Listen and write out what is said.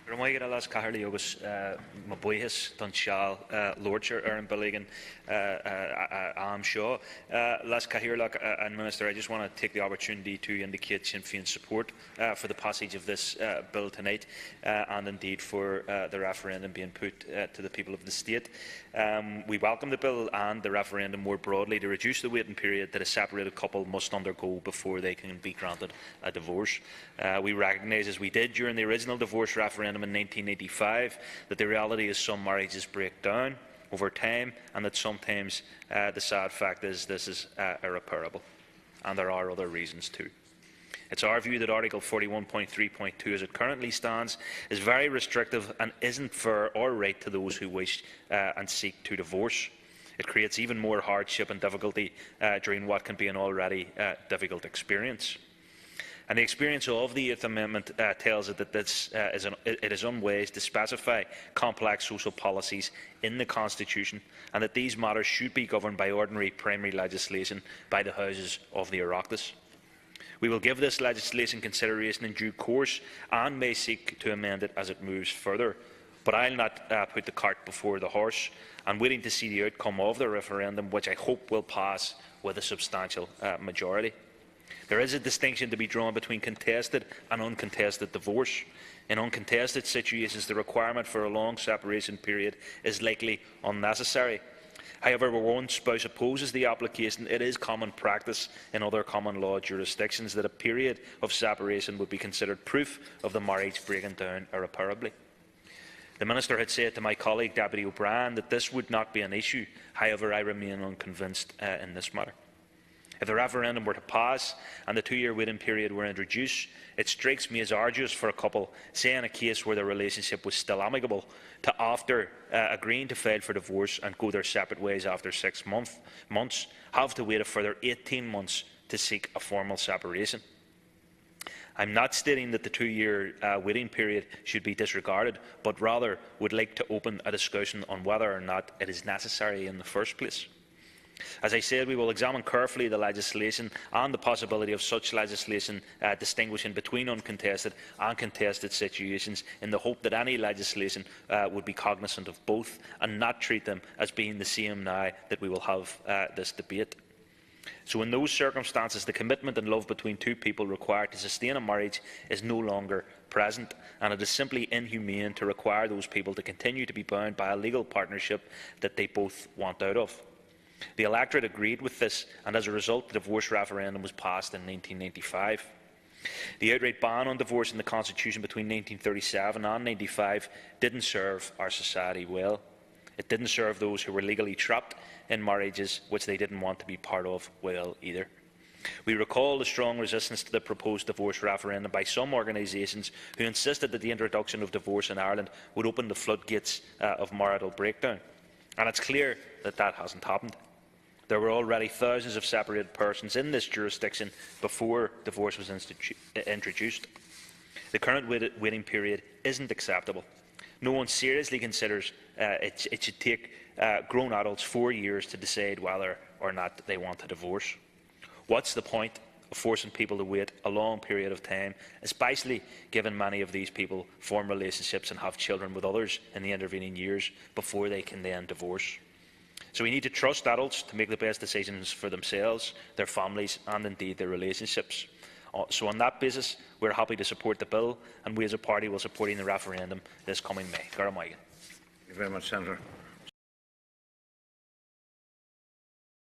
Romaigad alas Caherly agus Mabuihis don Shal Lordshire Aaron Billigan Am Shaw Las Cahirlock and Minister. I just want to take the opportunity to indicate Sinn Féin support for the passage of this bill tonight and indeed for the referendum being put to the people of the state. We welcome the bill and the referendum more broadly to reduce the waiting period that a separated couple must undergo before they can be granted a divorce. We recognise, as we did during the original divorce referendum in 1985, that the reality is some marriages break down over time and that sometimes the sad fact is this is irreparable, and there are other reasons too. It's our view that Article 41.3.2 as it currently stands is very restrictive and isn't fair or right to those who wish and seek to divorce. It creates even more hardship and difficulty during what can be an already difficult experience. And the experience of the 8th Amendment tells us that it is unwise to specify complex social policies in the Constitution, and that these matters should be governed by ordinary primary legislation by the Houses of the Oireachtas. We will give this legislation consideration in due course and may seek to amend it as it moves further. But I will not put the cart before the horse. I am waiting to see the outcome of the referendum, which I hope will pass with a substantial majority. There is a distinction to be drawn between contested and uncontested divorce. In uncontested situations, the requirement for a long separation period is likely unnecessary. However, where one spouse opposes the application, it is common practice in other common law jurisdictions that a period of separation would be considered proof of the marriage breaking down irreparably. The Minister had said to my colleague Deputy O'Brien that this would not be an issue. However, I remain unconvinced in this matter. If the referendum were to pass and the 2-year waiting period were introduced, it strikes me as arduous for a couple, say in a case where their relationship was still amicable, to after agreeing to file for divorce and go their separate ways after 6 months, have to wait a further 18 months to seek a formal separation. I am not stating that the 2-year waiting period should be disregarded, but rather would like to open a discussion on whether or not it is necessary in the first place. As I said, we will examine carefully the legislation and the possibility of such legislation distinguishing between uncontested and contested situations, in the hope that any legislation would be cognizant of both and not treat them as being the same now that we will have this debate. So in those circumstances, the commitment and love between two people required to sustain a marriage is no longer present, and it is simply inhumane to require those people to continue to be bound by a legal partnership that they both want out of. The electorate agreed with this, and as a result, the divorce referendum was passed in 1995. The outright ban on divorce in the Constitution between 1937 and 1995 didn't serve our society well. It didn't serve those who were legally trapped in marriages which they didn't want to be part of well either. We recall the strong resistance to the proposed divorce referendum by some organisations who insisted that the introduction of divorce in Ireland would open the floodgates of marital breakdown. And it's clear that that hasn't happened. There were already thousands of separated persons in this jurisdiction before divorce was introduced. The current waiting period isn't acceptable. No one seriously considers it should take grown adults 4 years to decide whether or not they want a divorce. What's the point of forcing people to wait a long period of time, especially given many of these people form relationships and have children with others in the intervening years before they can then divorce? So we need to trust adults to make the best decisions for themselves, their families and indeed their relationships. So on that basis, we are happy to support the bill, and we as a party will support the referendum this coming May. Thank you very much, Senator.